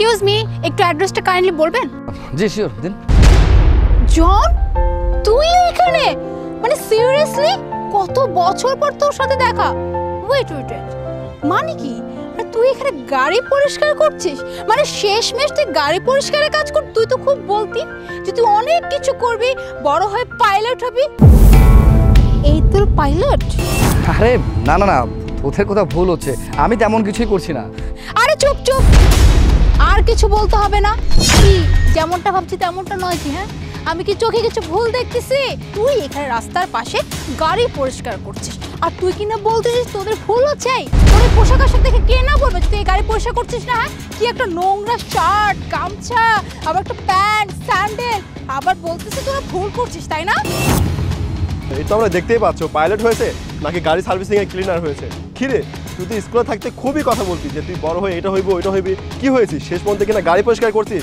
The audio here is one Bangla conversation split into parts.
এক্সকিউজ মি, একটু অ্যাড্রেসটা কাইন্ডলি বলবেন? জি শিওর দিন। জন, তুই এখানে? মানে সিরিয়াসলি কত বছর পর তোর সাথে দেখা। ওয়েট ওয়েট ওয়েট, মানে কি তুই এখানে গাড়ি পরিষ্কার করছিস? মানে শেষমেশ তুই গাড়ি পরিষ্কারের কাজ কর। তুই তো খুব বলতি যে তুই অনেক কিছু করবি, বড় হয়ে পাইলট হবি। এই তোর পাইলট? আরে না না না, ওদের কথা ভুল হচ্ছে, আমি তেমন কিছুই করছি না। আরে চুপ চুপ, আর কিছু বলতে হবে না। কি যেমনটা ভাবছি তেমনটা নয় কি? হ্যাঁ, আমি কি চোখে কিছু ভুল দেখতেছি? তুই এখানে রাস্তার পাশে গাড়ি পরিষ্কার করছিস আর তুই কিনা বলতেছিস তোদের ভুল হচ্ছে? তোর পোশাক আশাক দেখে কে না বলবে তুই এই গাড়ি পরিষ্কার করছিস না? হ্যাঁ, কি একটা নোংরা শার্ট, গামছা, আবার একটা প্যান্ট, স্যান্ডেল, আবার বলতেছিস তোরা ভুল করছিস, তাই না? এই তো আমরা দেখতেই পাচ্ছ, পাইলট হয়েছে নাকি গাড়ি সার্ভিসিং এর ক্লিনার হয়েছে। কিরে, তুই তো স্কুলে থাকতে খুবই কথা বলতি যে তুই বড় হয়ে এটা হইব ওইটা হইবি, কি হয়েছিস? শেষ পর্যন্ত কিনা গাড়ি পরিষ্কার করছিস।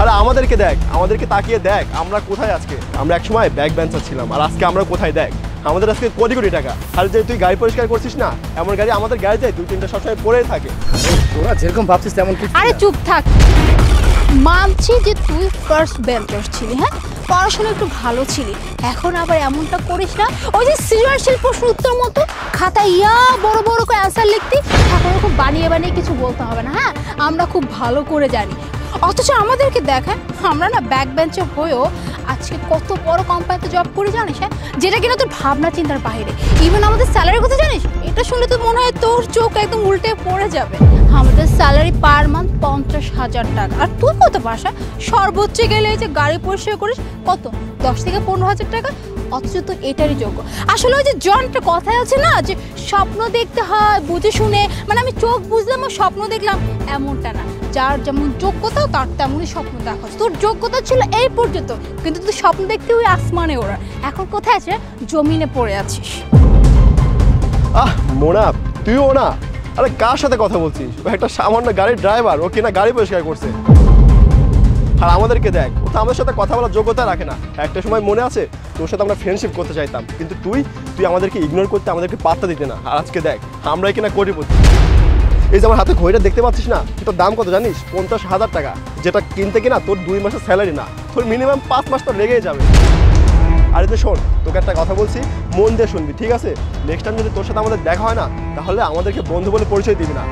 আরে আমাদেরকে দেখ, আমাদেরকে তাকিয়ে দেখ আমরা কোথায় আজকে। আমরা একসময় ব্যাক বেঞ্চার ছিলাম আর আজকে আমরা কোথায় দেখ। আমাদের আজকে কোটি কোটি টাকা, আর যে তুই গাড়ি পরিষ্কার করছিস না, এমন গাড়ি আমাদের গাড়ি যায় 2-3টা সবসময় পড়েই থাকে। তোরা যেরকম ভাবছিস তেমন কিছু। আরে চুপ থাক, মানছি যে তুই ফার্স্ট বেঞ্চার ছিলি, হ্যাঁ পড়াশোনা একটু ভালো ছিলি, এখন আবার এমনটা করিস না। ওই যে সৃজনশীল প্রশ্ন উত্তর মতো খাতায় বড় বড় করে অ্যান্সার লিখতি, এখন খুব বানিয়ে বানিয়ে কিছু বলতে হবে না। হ্যাঁ, আমরা খুব ভালো করে জানি, অথচ আমাদেরকে দেখেন আমরা না ব্যাক বেঞ্চে হয়েও আজকে কত বড় কোম্পানিতে জব করি জানিস? হ্যাঁ, যেটা কিনা তোর ভাবনা চিন্তার বাইরে। ইভেন আমাদের স্যালারির কথা জানিস? এটা শুনলে তো মনে হয় তোর চোখ একদম উল্টে পড়ে যাবে। আমাদের স্যালারি পার মান্থ 50,000 টাকা। আর তুই কত পাশা? সর্বোচ্চ গেলে যে গাড়ি পরিষ্কার করিস কত 10 থেকে 15,000 টাকা, অথচ তো এটারই যোগ্য। আসলে ওই যে জনটা কথায় আছে না যে স্বপ্ন দেখতে হয় বুঝে শুনে, মানে আমি চোখ বুঝলাম ও স্বপ্ন দেখলাম এমনটা না। যার যেমন যোগ্যতা তার তেমনই স্বপ্ন দেখা। তোর যোগ্যতা ছিল এই পর্যন্ত, কিন্তু তুই স্বপ্ন দেখতে ওই আসমানে ওরা। এখন কোথায় আছে? জমিনে পড়ে আছিস। মোনা, তুইও না। আরে কার সাথে কথা বলছিস? ও একটা সামান্য গাড়ির ড্রাইভার, ও কিনা গাড়ি পরিষ্কার করছে। আর আমাদেরকে দেখ, ও তো আমাদের সাথে কথা বলার যোগ্যতা রাখে না। একটা সময় মনে আছে তোর সাথে আমরা ফ্রেন্ডশিপ করতে চাইতাম, কিন্তু তুই আমাদেরকে ইগনোর করতে, আমাদেরকে পাত্তা দিতে না। আর আজকে দেখ আমরা কিনা কোটিপতি। এই যে আমার হাতে ঘড়িটা দেখতে পাচ্ছিস না, এটার দাম কত জানিস? 50,000 টাকা, যেটা কিনতে কিনা তোর 2 মাসের স্যালারি না, তোর মিনিমাম 5 মাস তো লেগেই যাবে। আর এতে শোন, তোকে একটা কথা বলছি, মন দিয়ে শুনবি, ঠিক আছে? নেক্সট টাইম যদি তোর সাথে আমাদের দেখা হয় না, তাহলে আমাদেরকে বন্ধু বলে পরিচয় দিবি না,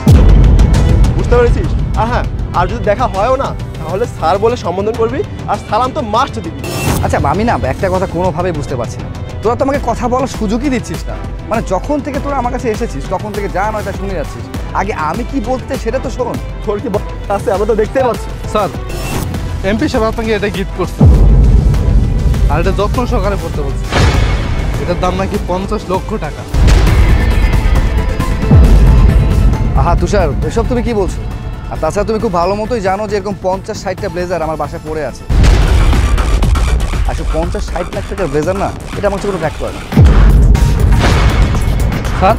বুঝতে পেরেছিস? আর হ্যাঁ, আর যদি দেখা হয়ও না, তাহলে স্যার বলে সম্বোধন করবি, আর সালাম তো মাস্ট দিবি। আচ্ছা আমি না একটা কথা কোনোভাবেই বুঝতে পারছি না, তোরা তো আমাকে কথা বলার সুযোগই দিচ্ছিস না। মানে যখন থেকে তোরা আমার কাছে এসেছিস তখন থেকে যা নয় তা শুনে যাচ্ছিস। আগে আমি কি বলতে সেটা তো শোন। তোর কি আছে আমরা তো দেখতেই পাচ্ছি। স্যার, এমপি সাহেব আপনাকে এটা গিফট করছে, আর এটা যত্ন সহকারে পড়তে বলছে। এটার দাম নাকি 50 লক্ষ টাকা। আহা তুষার, এসব তুমি কি বলছো? আর তাছাড়া তুমি খুব ভালো মতোই জানো যে এরকম 50-60টা ব্লেজার আমার বাসায় পড়ে আছে। আসলে 50-60 লাখ টাকার ব্লেজার না, এটা আমার কোনো ফ্যাক্ট করে না। স্যার,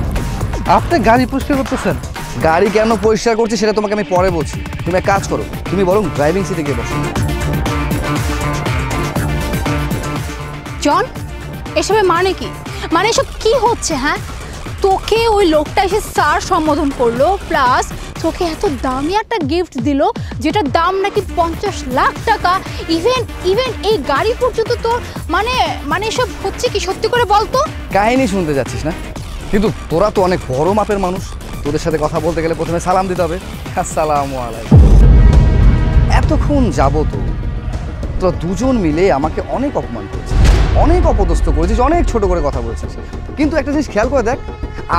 আপনি গাড়ি পরিষ্কার করতেছেন? গাড়ি কেন পরিষ্কার করছি সেটা তোমাকে আমি পরে বলছি। তুমি এক কাজ করো, তুমি বরং ড্রাইভিং সিটে গিয়ে বসো। জন, এসবের মানে কি? মানে এসব কি হচ্ছে? হ্যাঁ, তোকে ওই লোকটা এসে স্যার সম্বোধন করলো, প্লাস তোকে এত দামি একটা গিফট দিল যেটার দাম নাকি 50 লাখ টাকা। ইভেন এই গাড়ি পর্যন্ত তোর মানে এসব হচ্ছে কি? সত্যি করে বলতো। কাহিনী শুনতে যাচ্ছিস না? কিন্তু তোরা তো অনেক বড় মাপের মানুষ, তোদের সাথে কথা বলতে গেলে প্রথমে সালাম দিতে হবে। আসসালামু আলাইকুম। এতক্ষণ যাবো তো তোরা দুজন মিলে আমাকে অনেক অপমান করেছিস, অনেক অপদস্থ করেছিস, অনেক ছোট করে কথা বলেছিস। কিন্তু একটা জিনিস খেয়াল করে দেখ,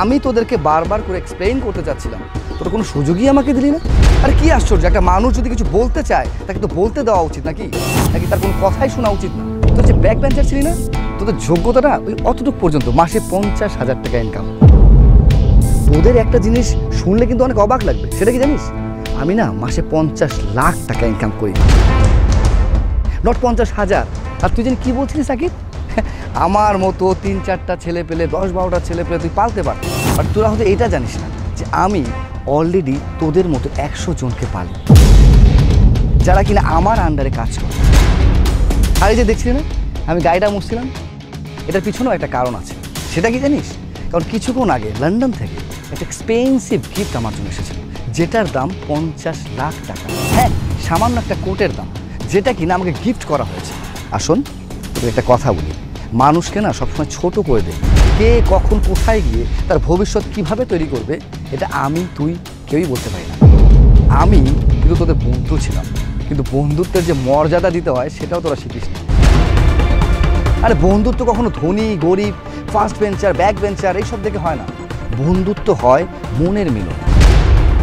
আমি তোদেরকে বারবার করে এক্সপ্লেইন করতে চাচ্ছিলাম, তোরা কোনো সুযোগই আমাকে দিলি না। আর কি আশ্চর্য, একটা মানুষ যদি কিছু বলতে চায় তাকে তো বলতে দেওয়া উচিত নাকি তার কোনো কথাই শোনা উচিত না। তোর যে ব্যাক বেঞ্চার ছিলি না, তোদের যোগ্যতাটা ওই অতটুকু পর্যন্ত, মাসে 50,000 টাকা ইনকাম। তোদের একটা জিনিস শুনলে কিন্তু অনেক অবাক লাগবে, সেটা কি জানিস? আমি না মাসে 50 লাখ টাকা ইনকাম করি, নট 50,000। আর তুই জানি কি বলছিলিস সাকিব? আমার মতো 3-4টা ছেলে পেলে, 10-12টা ছেলে পেলে তুই পালতে পার। আর তোরা হয়তো এটা জানিস না যে আমি অলরেডি তোদের মতো 100 জনকে পালি, যারা কিনা আমার আন্ডারে কাজ করে। আর এই যে দেখছিলি না আমি গাড়িটা মুছছিলাম, এটার পিছনেও একটা কারণ আছে। সেটা কি জানিস? কারণ কিছুক্ষণ আগে লন্ডন থেকে একটা এক্সপেন্সিভ গিফট আমার জন্য এসেছিল, যেটার দাম 50 লাখ টাকা। হ্যাঁ, সামান্য একটা কোটের দাম, যেটা কিনা আমাকে গিফট করা হয়েছে। আসুন তোকে একটা কথা বলি, মানুষকে না সবসময় ছোট করে দেয়। কে কখন কোথায় গিয়ে তার ভবিষ্যৎ কিভাবে তৈরি করবে, এটা আমি তুই কেউই বলতে পারি না। আমি কিন্তু তোদের বন্ধু ছিলাম, কিন্তু বন্ধুত্বের যে মর্যাদা দিতে হয় সেটাও তোরা শিখিস না। আরে বন্ধুত্ব কখনো ধনী গরিব, ফার্স্ট বেঞ্চার ব্যাক বেঞ্চার এইসব দেখে হয় না। বন্ধুত্ব হয় মনের মিলন।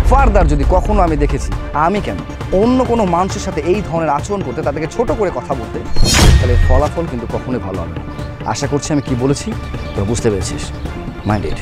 ফার্দার যদি কখনো আমি দেখেছি, আমি কেন অন্য কোনো মানুষের সাথে এই ধরনের আচরণ করতে, তাদেরকে ছোট করে কথা বলতে, তাহলে ফলাফল কিন্তু কখনোই ভালো হবে না। আশা করছি আমি কি বলেছি তোরা বুঝতে পেরেছিস। Mind it.